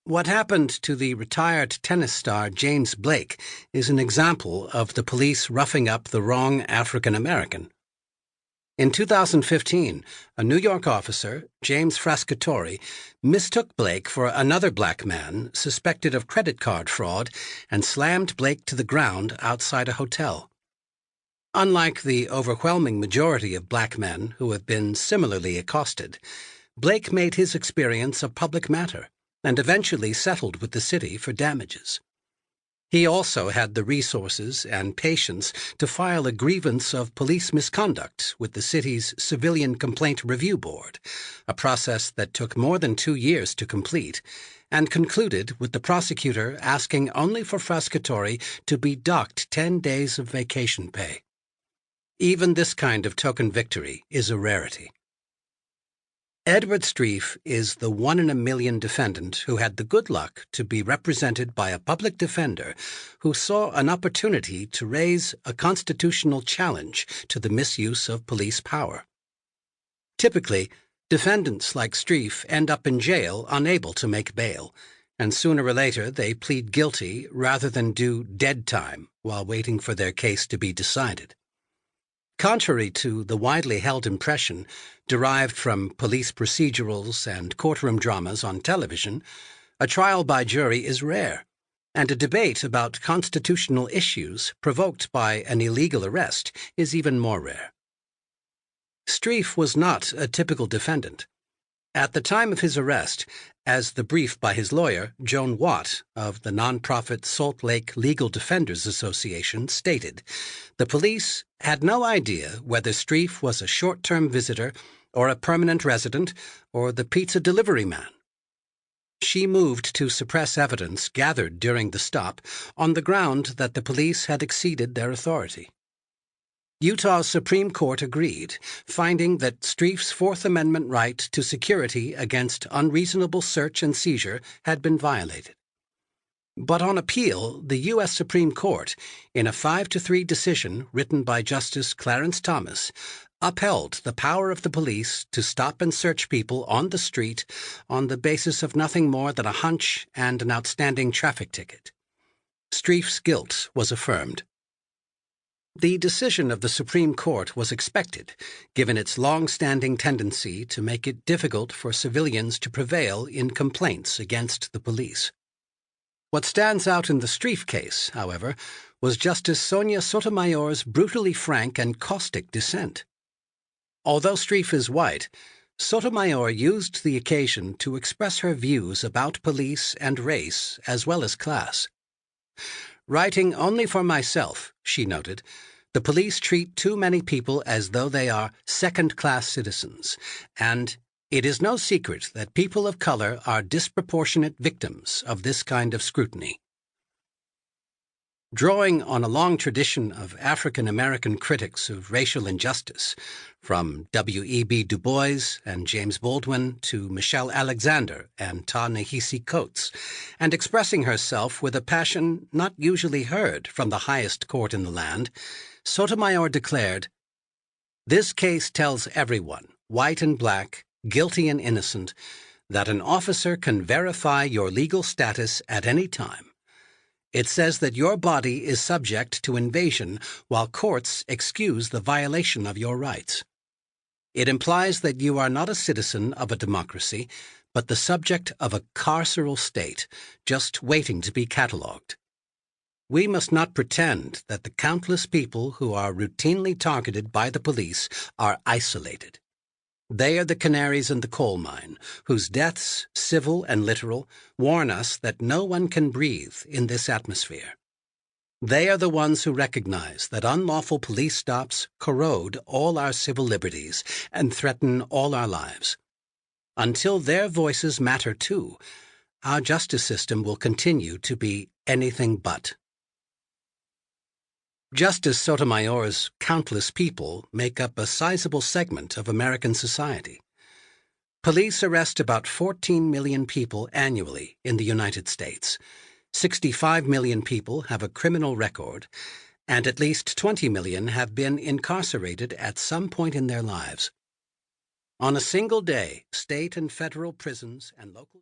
What happened to the retired tennis star James Blake is an example of the police roughing up the wrong African American. In 2015, a New York officer, James Frascatore, mistook Blake for another black man suspected of credit card fraud and slammed Blake to the ground outside a hotel. Unlike the overwhelming majority of black men who have been similarly accosted, Blake made his experience a public matter and eventually settled with the city for damages. He also had the resources and patience to file a grievance of police misconduct with the city's Civilian Complaint Review Board, a process that took more than 2 years to complete, and concluded with the prosecutor asking only for Frascatore to be docked 10 days of vacation pay. Even this kind of token victory is a rarity. Edward Streiff is the 1 in a million defendant who had the good luck to be represented by a public defender who saw an opportunity to raise a constitutional challenge to the misuse of police power. Typically, defendants like Streiff end up in jail unable to make bail, and sooner or later they plead guilty rather than do dead time while waiting for their case to be decided. Contrary to the widely held impression derived from police procedurals and courtroom dramas on television, a trial by jury is rare, and a debate about constitutional issues provoked by an illegal arrest is even more rare. Streiff was not a typical defendant. At the time of his arrest, as the brief by his lawyer, Joan Watt, of the nonprofit Salt Lake Legal Defenders Association, stated, the police had no idea whether Streiff was a short-term visitor or a permanent resident or the pizza delivery man. She moved to suppress evidence gathered during the stop on the ground that the police had exceeded their authority. Utah's Supreme Court agreed, finding that Streiff's Fourth Amendment right to security against unreasonable search and seizure had been violated. But on appeal, the U.S. Supreme Court, in a 5-3 decision written by Justice Clarence Thomas, upheld the power of the police to stop and search people on the street on the basis of nothing more than a hunch and an outstanding traffic ticket. Streiff's guilt was affirmed. The decision of the Supreme Court was expected, given its long-standing tendency to make it difficult for civilians to prevail in complaints against the police. What stands out in the Streiff case, however, was Justice Sonia Sotomayor's brutally frank and caustic dissent. Although Streiff is white, Sotomayor used the occasion to express her views about police and race as well as class. Writing only for myself, she noted, the police treat too many people as though they are second-class citizens, and it is no secret that people of color are disproportionate victims of this kind of scrutiny. Drawing on a long tradition of African-American critics of racial injustice, from W.E.B. Du Bois and James Baldwin to Michelle Alexander and Ta-Nehisi Coates, and expressing herself with a passion not usually heard from the highest court in the land, Sotomayor declared, "This case tells everyone, white and black, guilty and innocent, that an officer can verify your legal status at any time. It says that your body is subject to invasion while courts excuse the violation of your rights. It implies that you are not a citizen of a democracy, but the subject of a carceral state, just waiting to be catalogued. We must not pretend that the countless people who are routinely targeted by the police are isolated. They are the canaries in the coal mine, whose deaths, civil and literal, warn us that no one can breathe in this atmosphere. They are the ones who recognize that unlawful police stops corrode all our civil liberties and threaten all our lives. Until their voices matter too, our justice system will continue to be anything but." Justice Sotomayor's countless people make up a sizable segment of American society. Police arrest about 14 million people annually in the United States. 65 million people have a criminal record, and at least 20 million have been incarcerated at some point in their lives. On a single day, state and federal prisons and local